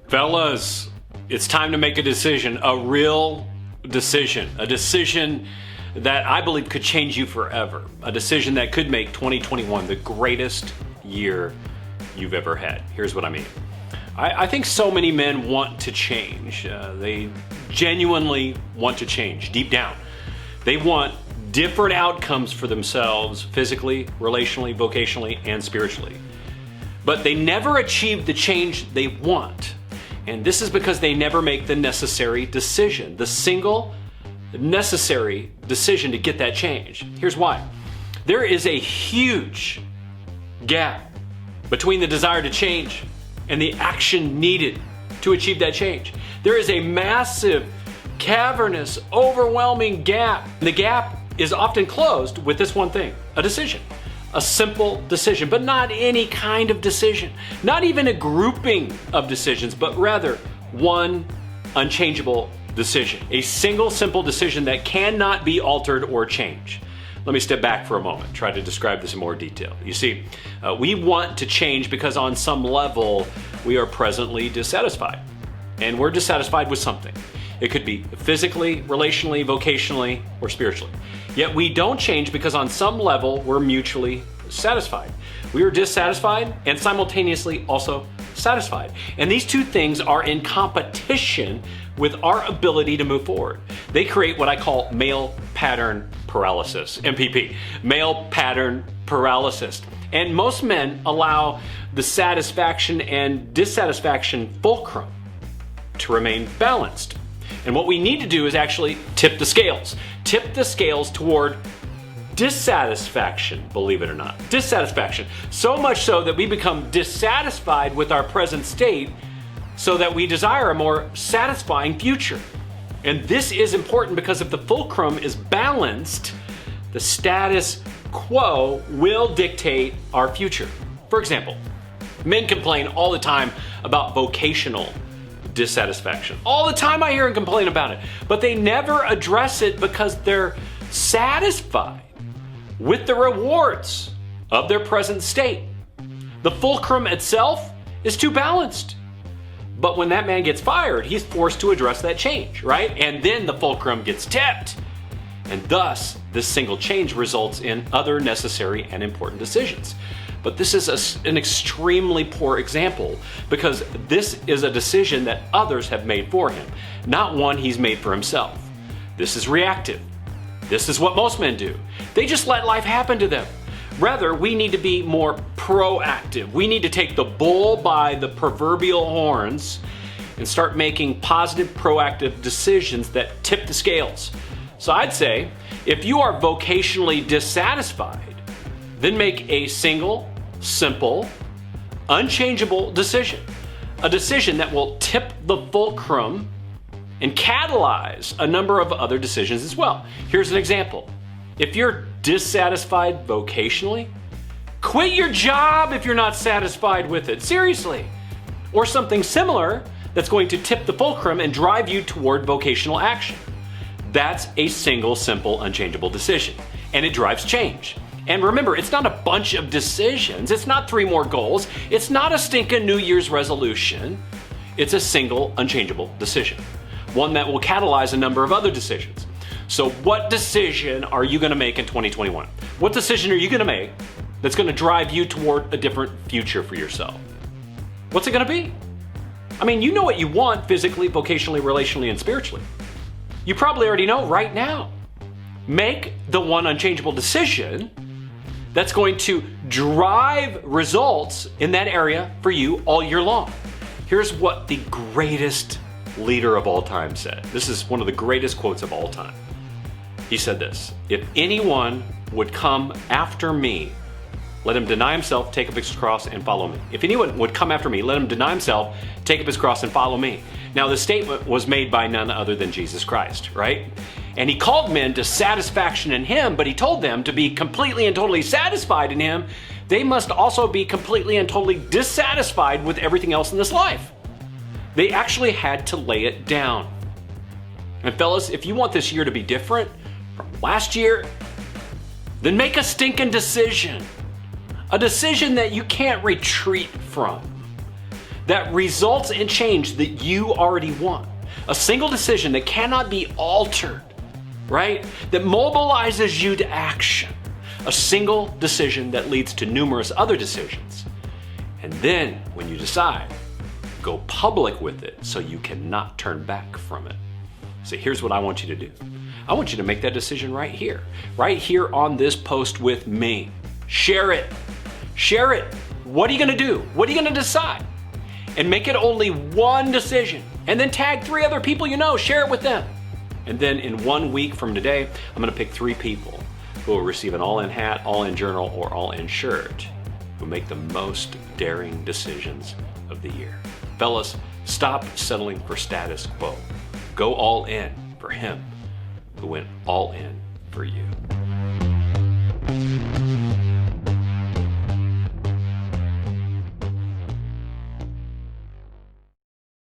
Fellas, it's time to make a decision, a real decision, a decision that I believe could change you forever, a decision that could make 2021 the greatest year you've ever had. Here's what I mean. I think so many men want to change. They genuinely want to change deep down. They want different outcomes for themselves physically, relationally, vocationally, and spiritually. But they never achieve the change they want. And this is because they never make the necessary decision, the single necessary decision to get that change. Here's why. There is a huge gap between the desire to change and the action needed to achieve that change. There is a massive, cavernous, overwhelming gap. The gap is often closed with this one thing, a decision. A simple decision, but not any kind of decision. Not even a grouping of decisions, but rather one unchangeable decision. A single simple decision that cannot be altered or changed. Let me step back for a moment, try to describe this in more detail. You see, we want to change because on some level we are presently dissatisfied. And we're dissatisfied with something. It could be physically, relationally, vocationally, or spiritually. Yet we don't change because on some level we're mutually satisfied. We are dissatisfied and simultaneously also satisfied. And these two things are in competition with our ability to move forward. They create what I call male pattern paralysis, MPP, male pattern paralysis. And most men allow the satisfaction and dissatisfaction fulcrum to remain balanced. And what we need to do is actually tip the scales. Tip the scales toward dissatisfaction, believe it or not. Dissatisfaction. So much so that we become dissatisfied with our present state so that we desire a more satisfying future. And this is important because if the fulcrum is balanced, the status quo will dictate our future. For example, men complain all the time about vocational dissatisfaction. All the time I hear them complain about it, but they never address it because they're satisfied with the rewards of their present state. The fulcrum itself is too balanced. But when that man gets fired, he's forced to address that change, right? And then the fulcrum gets tipped. And thus, this single change results in other necessary and important decisions. But this is an extremely poor example because this is a decision that others have made for him, not one he's made for himself. This is reactive. This is what most men do. They just let life happen to them. Rather, we need to be more proactive. We need to take the bull by the proverbial horns and start making positive, proactive decisions that tip the scales. So I'd say, if you are vocationally dissatisfied, then make a single, simple, unchangeable decision. A decision that will tip the fulcrum and catalyze a number of other decisions as well. Here's an example. If you're dissatisfied vocationally, quit your job if you're not satisfied with it. Seriously. Or something similar that's going to tip the fulcrum and drive you toward vocational action. That's a single, simple, unchangeable decision. And it drives change. And remember, it's not a bunch of decisions. It's not 3 more goals. It's not a stinking New Year's resolution. It's a single, unchangeable decision. One that will catalyze a number of other decisions. So what decision are you going to make in 2021? What decision are you going to make that's going to drive you toward a different future for yourself? What's it going to be? I mean, you know what you want physically, vocationally, relationally, and spiritually. You probably already know right now. Make the one unchangeable decision that's going to drive results in that area for you all year long. Here's what the greatest leader of all time said. This is one of the greatest quotes of all time. He said this: "If anyone would come after me, let him deny himself, take up his cross, and follow me." If anyone would come after me, let him deny himself, take up his cross, and follow me. Now, the statement was made by none other than Jesus Christ, right? And he called men to satisfaction in him, but he told them to be completely and totally satisfied in him. They must also be completely and totally dissatisfied with everything else in this life. They actually had to lay it down. And fellas, if you want this year to be different from last year, then make a stinking decision. A decision that you can't retreat from. that results in change that you already want. A single decision that cannot be altered, right? That mobilizes you to action. A single decision that leads to numerous other decisions. And then, when you decide, go public with it so you cannot turn back from it. So here's what I want you to do. I want you to make that decision right here on this post with me. Share it. Share it. What are you gonna do? What are you gonna decide? And make it only one decision. And then tag 3 other people you know, share it with them. And then in 1 week from today, I'm gonna pick 3 people who will receive an all-in hat, all-in journal, or all-in shirt who make the most daring decisions of the year. Fellas, stop settling for status quo. Go all in for him who went all in for you.